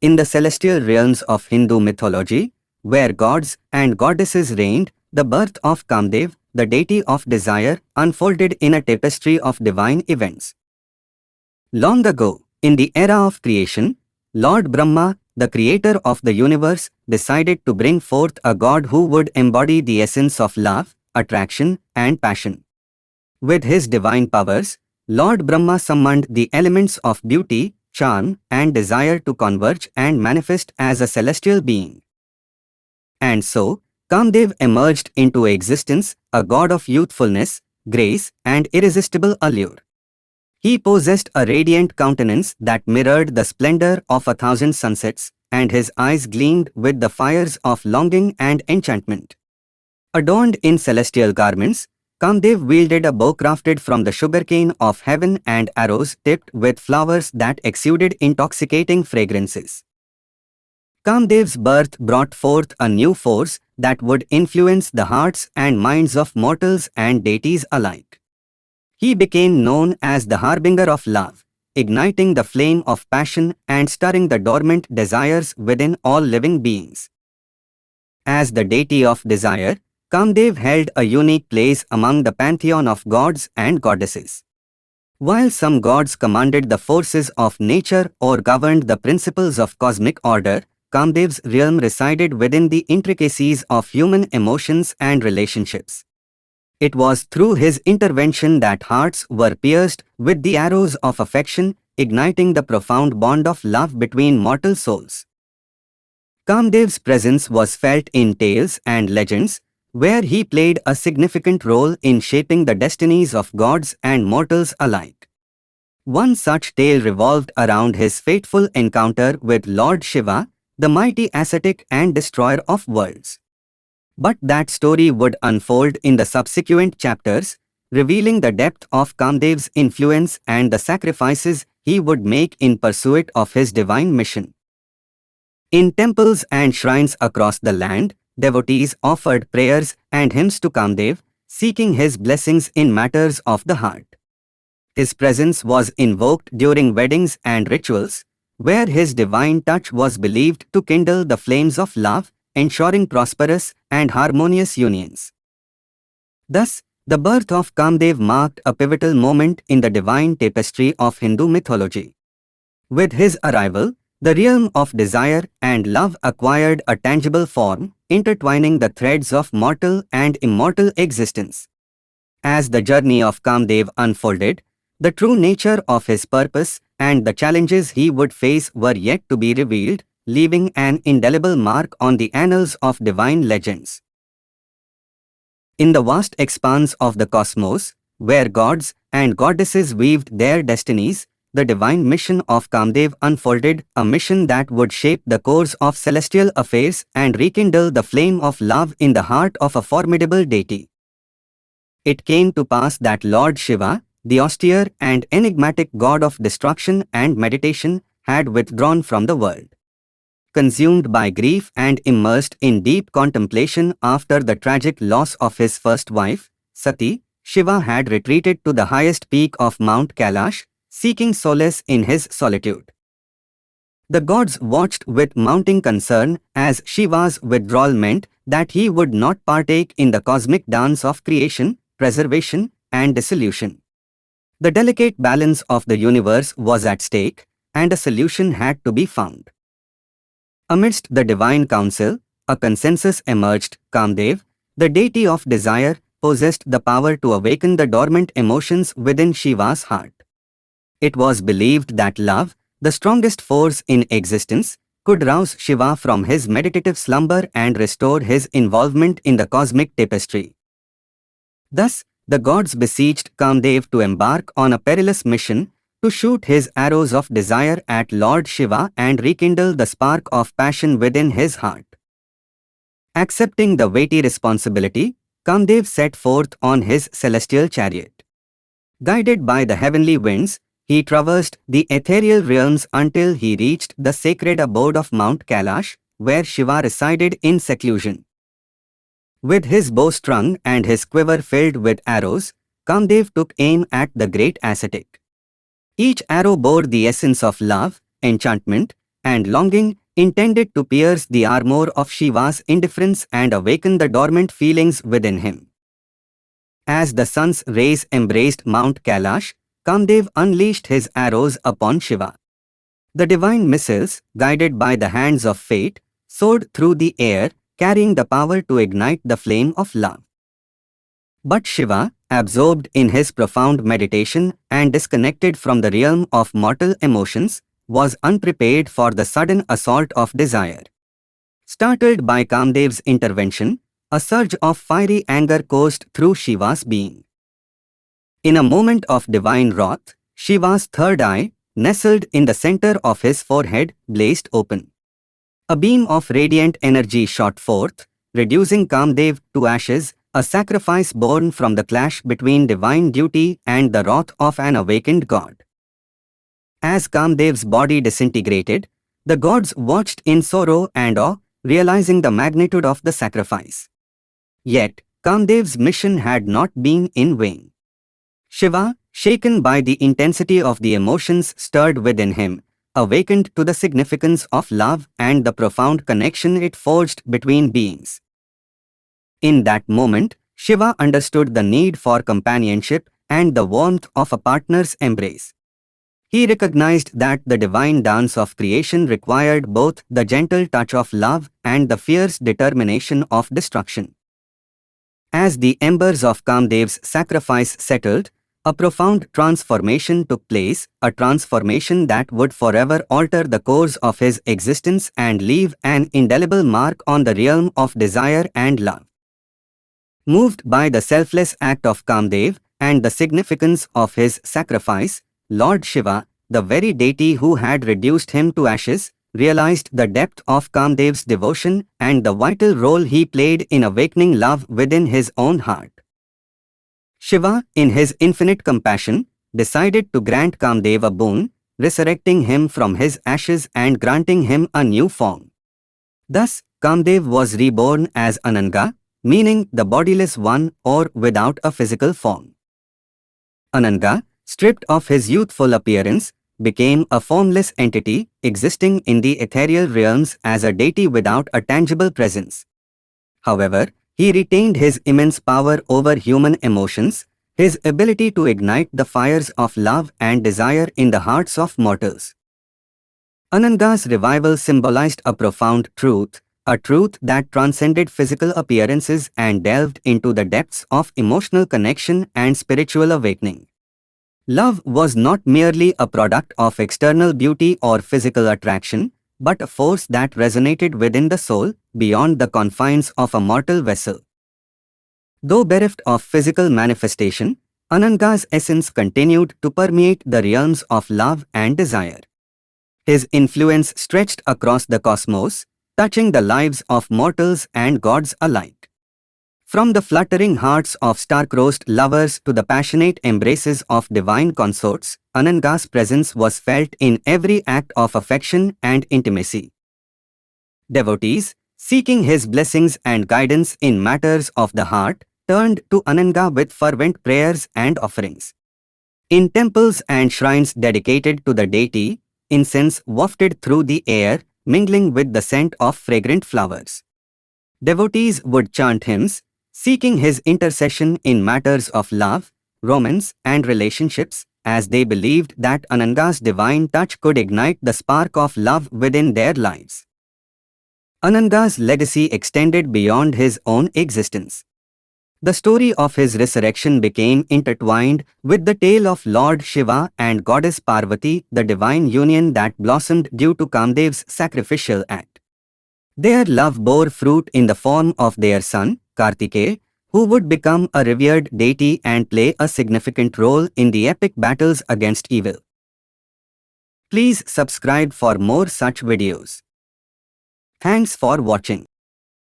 In the celestial realms of Hindu mythology, where gods and goddesses reigned, the birth of Kamdev, the deity of desire, unfolded in a tapestry of divine events. Long ago, in the era of creation, Lord Brahma, the creator of the universe, decided to bring forth a god who would embody the essence of love, attraction, and passion. With his divine powers, Lord Brahma summoned the elements of beauty, charm, and desire to converge and manifest as a celestial being. And so, Kamdev emerged into existence, a god of youthfulness, grace, and irresistible allure. He possessed a radiant countenance that mirrored the splendor of 1,000 sunsets, and his eyes gleamed with the fires of longing and enchantment. Adorned in celestial garments, Kamdev wielded a bow crafted from the sugarcane of heaven and arrows tipped with flowers that exuded intoxicating fragrances. Kamdev's birth brought forth a new force that would influence the hearts and minds of mortals and deities alike. He became known as the harbinger of love, igniting the flame of passion and stirring the dormant desires within all living beings. As the deity of desire, Kamdev held a unique place among the pantheon of gods and goddesses. While some gods commanded the forces of nature or governed the principles of cosmic order, Kamdev's realm resided within the intricacies of human emotions and relationships. It was through his intervention that hearts were pierced with the arrows of affection, igniting the profound bond of love between mortal souls. Kamdev's presence was felt in tales and legends, where he played a significant role in shaping the destinies of gods and mortals alike. One such tale revolved around his fateful encounter with Lord Shiva, the mighty ascetic and destroyer of worlds. But that story would unfold in the subsequent chapters, revealing the depth of Kamdev's influence and the sacrifices he would make in pursuit of his divine mission. In temples and shrines across the land, devotees offered prayers and hymns to Kamdev, seeking his blessings in matters of the heart. His presence was invoked during weddings and rituals, where his divine touch was believed to kindle the flames of love, ensuring prosperous and harmonious unions. Thus, the birth of Kamdev marked a pivotal moment in the divine tapestry of Hindu mythology. With his arrival, the realm of desire and love acquired a tangible form, intertwining the threads of mortal and immortal existence. As the journey of Kamdev unfolded, the true nature of his purpose and the challenges he would face were yet to be revealed, leaving an indelible mark on the annals of divine legends. In the vast expanse of the cosmos, where gods and goddesses weaved their destinies, the divine mission of Kamdev unfolded, a mission that would shape the course of celestial affairs and rekindle the flame of love in the heart of a formidable deity. It came to pass that Lord Shiva, the austere and enigmatic god of destruction and meditation, had withdrawn from the world. Consumed by grief and immersed in deep contemplation after the tragic loss of his first wife, Sati, Shiva had retreated to the highest peak of Mount Kailash, seeking solace in his solitude. The gods watched with mounting concern as Shiva's withdrawal meant that he would not partake in the cosmic dance of creation, preservation, and dissolution. The delicate balance of the universe was at stake, and a solution had to be found. Amidst the divine council, a consensus emerged. Kamdev, the deity of desire, possessed the power to awaken the dormant emotions within Shiva's heart. It was believed that love, the strongest force in existence, could rouse Shiva from his meditative slumber and restore his involvement in the cosmic tapestry. Thus, the gods beseeched Kamdev to embark on a perilous mission, to shoot his arrows of desire at Lord Shiva and rekindle the spark of passion within his heart. Accepting the weighty responsibility, Kamdev set forth on his celestial chariot. Guided by the heavenly winds, he traversed the ethereal realms until he reached the sacred abode of Mount Kailash, where Shiva resided in seclusion. With his bow strung and his quiver filled with arrows, Kamdev took aim at the great ascetic. Each arrow bore the essence of love, enchantment, and longing, intended to pierce the armor of Shiva's indifference and awaken the dormant feelings within him. As the sun's rays embraced Mount Kailash, Kamdev unleashed his arrows upon Shiva. The divine missiles, guided by the hands of fate, soared through the air, carrying the power to ignite the flame of love. But Shiva, absorbed in his profound meditation and disconnected from the realm of mortal emotions, was unprepared for the sudden assault of desire. Startled by Kamdev's intervention, a surge of fiery anger coursed through Shiva's being. In a moment of divine wrath, Shiva's third eye, nestled in the center of his forehead, blazed open. A beam of radiant energy shot forth, reducing Kamdev to ashes, a sacrifice born from the clash between divine duty and the wrath of an awakened god. As Kamdev's body disintegrated, the gods watched in sorrow and awe, realizing the magnitude of the sacrifice. Yet, Kamdev's mission had not been in vain. Shiva, shaken by the intensity of the emotions stirred within him, awakened to the significance of love and the profound connection it forged between beings. In that moment, Shiva understood the need for companionship and the warmth of a partner's embrace. He recognized that the divine dance of creation required both the gentle touch of love and the fierce determination of destruction. As the embers of Kamdev's sacrifice settled, a profound transformation took place, a transformation that would forever alter the course of his existence and leave an indelible mark on the realm of desire and love. Moved by the selfless act of Kamdev and the significance of his sacrifice, Lord Shiva, the very deity who had reduced him to ashes, realized the depth of Kamdev's devotion and the vital role he played in awakening love within his own heart. Shiva, in his infinite compassion, decided to grant Kamdev a boon, resurrecting him from his ashes and granting him a new form. Thus, Kamdev was reborn as Ananga, meaning the bodiless one or without a physical form. Ananga, stripped of his youthful appearance, became a formless entity existing in the ethereal realms as a deity without a tangible presence. However, he retained his immense power over human emotions, his ability to ignite the fires of love and desire in the hearts of mortals. Ananga's revival symbolized a profound truth, a truth that transcended physical appearances and delved into the depths of emotional connection and spiritual awakening. Love was not merely a product of external beauty or physical attraction, but a force that resonated within the soul, beyond the confines of a mortal vessel. Though bereft of physical manifestation, Ananga's essence continued to permeate the realms of love and desire. His influence stretched across the cosmos, touching the lives of mortals and gods alike. From the fluttering hearts of star-crossed lovers to the passionate embraces of divine consorts, Ananga's presence was felt in every act of affection and intimacy. Devotees, seeking his blessings and guidance in matters of the heart, turned to Ananga with fervent prayers and offerings. In temples and shrines dedicated to the deity, incense wafted through the air, mingling with the scent of fragrant flowers. Devotees would chant hymns, seeking his intercession in matters of love, romance, and relationships, as they believed that Ananga's divine touch could ignite the spark of love within their lives. Ananga's legacy extended beyond his own existence. The story of his resurrection became intertwined with the tale of Lord Shiva and Goddess Parvati, the divine union that blossomed due to Kamdev's sacrificial act. Their love bore fruit in the form of their son, Kartikeya, who would become a revered deity and play a significant role in the epic battles against evil. Please subscribe for more such videos. Thanks for watching.